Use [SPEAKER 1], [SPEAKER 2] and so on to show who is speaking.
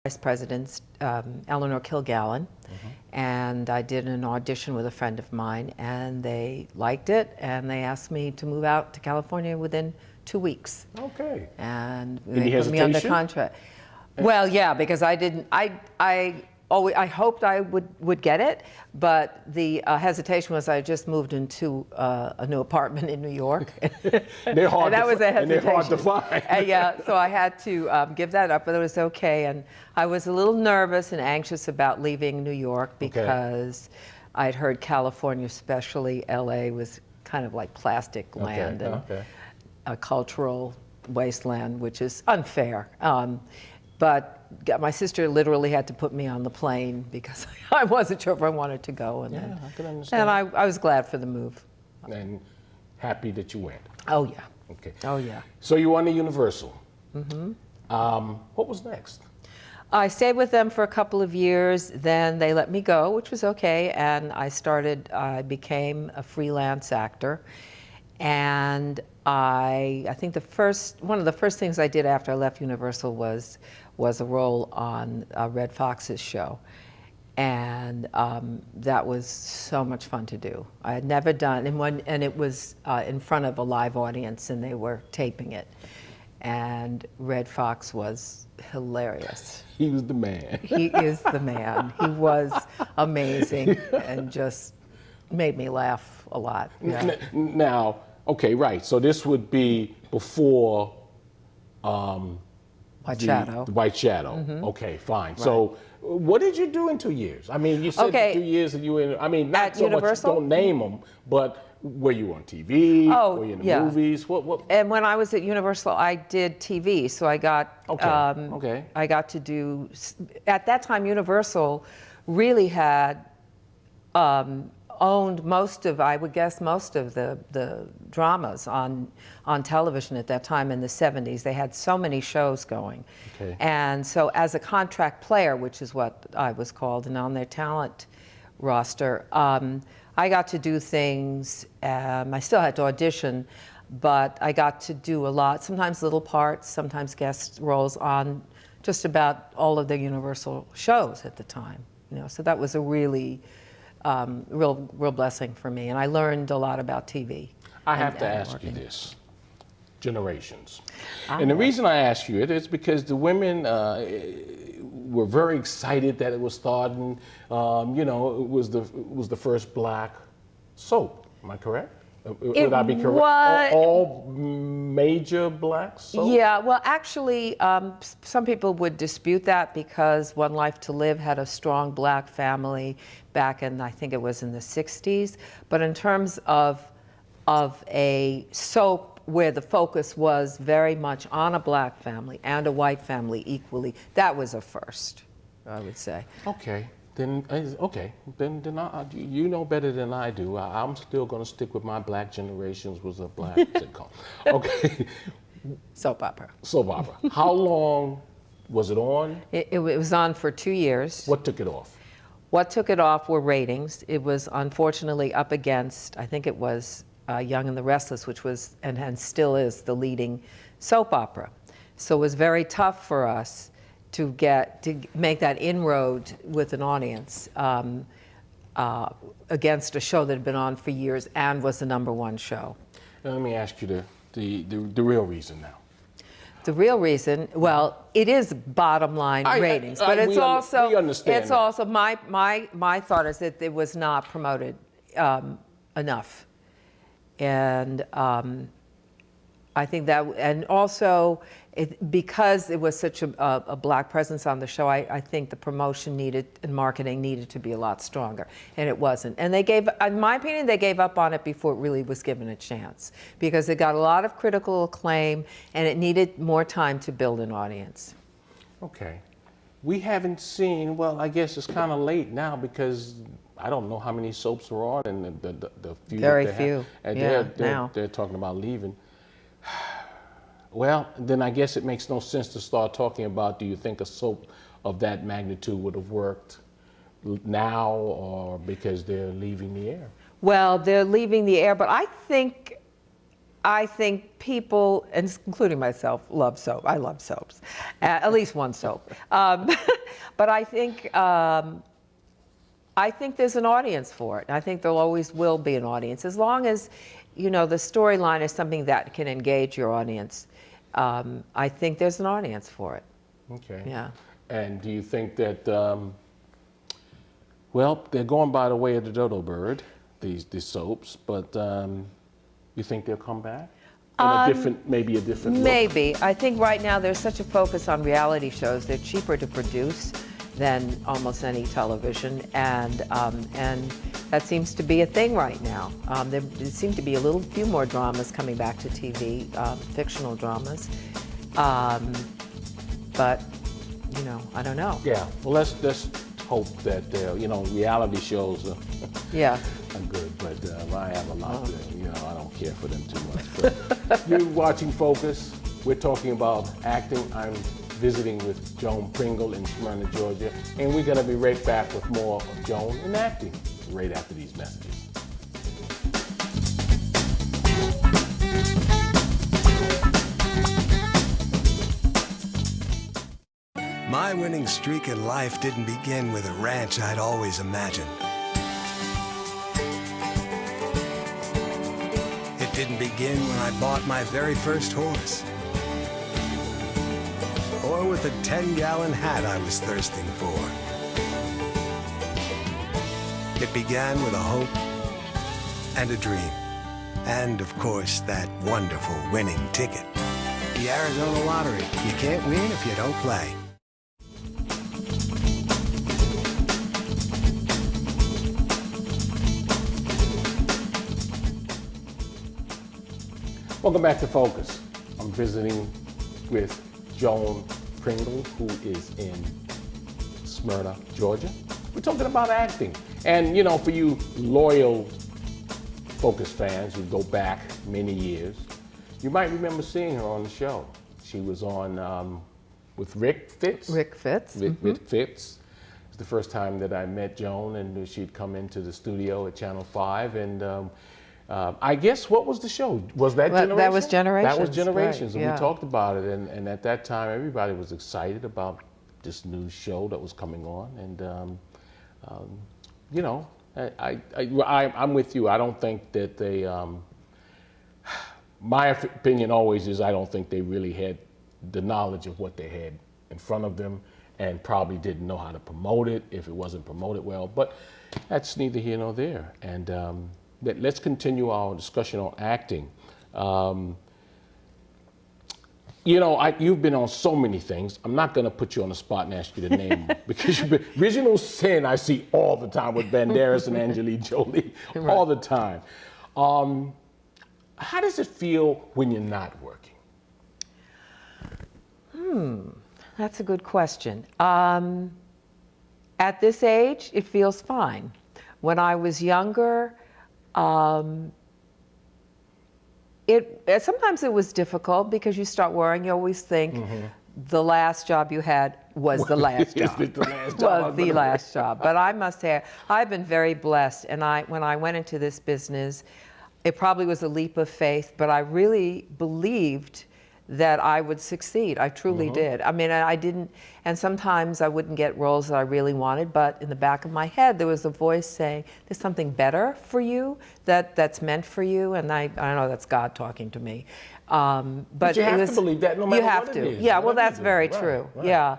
[SPEAKER 1] Vice President Eleanor Kilgallen, and I did an audition with a friend of mine, and they liked it, and they asked me to move out to California within 2 weeks.
[SPEAKER 2] Okay.
[SPEAKER 1] And
[SPEAKER 2] Any
[SPEAKER 1] they put me under
[SPEAKER 2] hesitation?
[SPEAKER 1] contract. Well, yeah, because I didn't. I hoped I would get it, but the hesitation was I just moved into a new apartment in New York.
[SPEAKER 2] They're hard.
[SPEAKER 1] And that was a hesitation.
[SPEAKER 2] And they're hard to find.
[SPEAKER 1] Yeah, so I had to give that up, but it was okay. And I was a little nervous and anxious about leaving New York because I'd heard California, especially LA, was kind of like plastic land and a cultural wasteland, which is unfair. But my sister literally had to put me on the plane because I wasn't sure if I wanted to go. And
[SPEAKER 2] I can understand.
[SPEAKER 1] And I was glad for the move.
[SPEAKER 2] And happy that you went.
[SPEAKER 1] Oh, yeah.
[SPEAKER 2] Okay.
[SPEAKER 1] Oh, yeah.
[SPEAKER 2] So you won the Universal. What was next?
[SPEAKER 1] I stayed with them for a couple of years. Then they let me go, which was okay. And I became a freelance actor. And I think one of the first things I did after I left Universal was a role on Red Fox's show. And that was so much fun to do. I had never done, and it was in front of a live audience, and they were taping it. And Red Fox was hilarious.
[SPEAKER 2] He was the man.
[SPEAKER 1] He is the man. He was amazing and just made me laugh a lot. Yeah.
[SPEAKER 2] Now, okay, right. So this would be before White
[SPEAKER 1] Shadow.
[SPEAKER 2] The White Shadow. Okay, fine. Right. So what did you do in 2 years? I mean, you said 2 years that you were in, I mean, not
[SPEAKER 1] at
[SPEAKER 2] so
[SPEAKER 1] Universal?
[SPEAKER 2] much, don't name them, but were you on TV? Were you in the movies? What?
[SPEAKER 1] And when I was at Universal, I did TV, so I got I got to do, at that time Universal really had owned most of, I would guess, most of the dramas on television at that time in the 70s. They had so many shows going. Okay. And so as a contract player, which is what I was called, and on their talent roster, I got to do things. I still had to audition, but I got to do a lot, sometimes little parts, sometimes guest roles on just about all of the Universal shows at the time. So that was a really real blessing for me, and I learned a lot about TV.
[SPEAKER 2] I have to ask you this: generations. And the reason I ask you it is because the women were very excited that it was starting. It was the first black soap. Am I correct? Would I be correct? All major black soaps?
[SPEAKER 1] Yeah, well, actually, some people would dispute that because One Life to Live had a strong black family back in, I think it was in the 60s. But in terms of a soap where the focus was very much on a black family and a white family equally, that was a first, I would say.
[SPEAKER 2] Okay. Then you know better than I do. I'm still going to stick with my Black Generations was a black sitcom. Okay.
[SPEAKER 1] Soap opera.
[SPEAKER 2] Soap opera. How long was it on?
[SPEAKER 1] It was on for 2 years.
[SPEAKER 2] What took it off?
[SPEAKER 1] What took it off were ratings. It was unfortunately up against, I think it was Young and the Restless, which was and still is the leading soap opera. So it was very tough for us to make that inroad with an audience against a show that had been on for years and was the #1 show.
[SPEAKER 2] Now, let me ask you the real reason now.
[SPEAKER 1] The real reason, well, it is bottom line ratings, but it's also my thought is that it was not promoted enough, and I think that, and also because it was such a black presence on the show, I think the promotion needed and marketing needed to be a lot stronger, and it wasn't. And they gave, in my opinion, they gave up on it before it really was given a chance because it got a lot of critical acclaim, and it needed more time to build an audience.
[SPEAKER 2] Okay, we haven't seen. Well, I guess it's kind of late now because I don't know how many soaps are on, and the few
[SPEAKER 1] very
[SPEAKER 2] that
[SPEAKER 1] few.
[SPEAKER 2] And
[SPEAKER 1] now
[SPEAKER 2] they're talking about leaving. Well, then I guess it makes no sense to start talking about, do you think a soap of that magnitude would have worked now or because they're leaving the air?
[SPEAKER 1] Well, they're leaving the air, but I think I think people, and including myself, love soap. I love soaps, at least one soap. But I think there's an audience for it. I think there always will be an audience, as long as, you know, the storyline is something that can engage your audience. I think there's an audience for it.
[SPEAKER 2] Okay.
[SPEAKER 1] Yeah.
[SPEAKER 2] And do you think that, well, they're going by the way of the dodo bird, these soaps, but you think they'll come back? Maybe a different look?
[SPEAKER 1] Maybe. I think right now there's such a focus on reality shows. They're cheaper to produce than almost any television, and that seems to be a thing right now. There seem to be a few more dramas coming back to TV, fictional dramas, but you know, I don't know.
[SPEAKER 2] Yeah. Well, let's hope that you know, reality shows are good, but I have a lot to, you know, I don't care for them too much. But you're watching Focus. We're talking about acting. I'm visiting with Joan Pringle in Smyrna, Georgia, and we're going to be right back with more of Joan in acting right after these messages.
[SPEAKER 3] My winning streak in life didn't begin with a ranch I'd always imagined. It didn't begin when I bought my very first horse, or with a 10-gallon hat I was thirsting for. It began with a hope and a dream, and of course, that wonderful winning ticket. The Arizona Lottery. You can't win if you don't play.
[SPEAKER 2] Welcome back to Focus. I'm visiting with Joan Pringle, who is in Smyrna, Georgia. We're talking about acting. And you know, for you loyal Focus fans who go back many years, you might remember seeing her on the show. She was on with Rick Fitz.
[SPEAKER 1] Rick Fitz.
[SPEAKER 2] Rick Fitz. It was the first time that I met Joan, and she'd come into the studio at Channel 5, and I guess, what was the show? Was that Generations?
[SPEAKER 1] That was Generations.
[SPEAKER 2] That was Generations,
[SPEAKER 1] right,
[SPEAKER 2] and we talked about it, and at that time, everybody was excited about this new show that was coming on, and you know, I'm with you. I don't think that they, my opinion always is I don't think they really had the knowledge of what they had in front of them, and probably didn't know how to promote it if it wasn't promoted well, but that's neither here nor there. And let's continue our discussion on acting. You know, you've been on so many things. I'm not going to put you on the spot and ask you to name them, because Original Sin I see all the time with Banderas and Angelina Jolie, all the time. How does it feel when you're not working?
[SPEAKER 1] That's a good question. At this age, it feels fine. When I was younger, sometimes it was difficult because you start worrying. You always think the last job you had was the last job. Was the last job. But I must say, I've been very blessed. And when I went into this business, it probably was a leap of faith, but I really believed that I would succeed. I truly did. I mean, I didn't, and sometimes I wouldn't get roles that I really wanted, but in the back of my head, there was a voice saying, there's something better for you that's meant for you, and I don't know, that's God talking to me. But
[SPEAKER 2] you have to believe that no matter what it is.
[SPEAKER 1] Yeah, well, that's very true. Right. Yeah.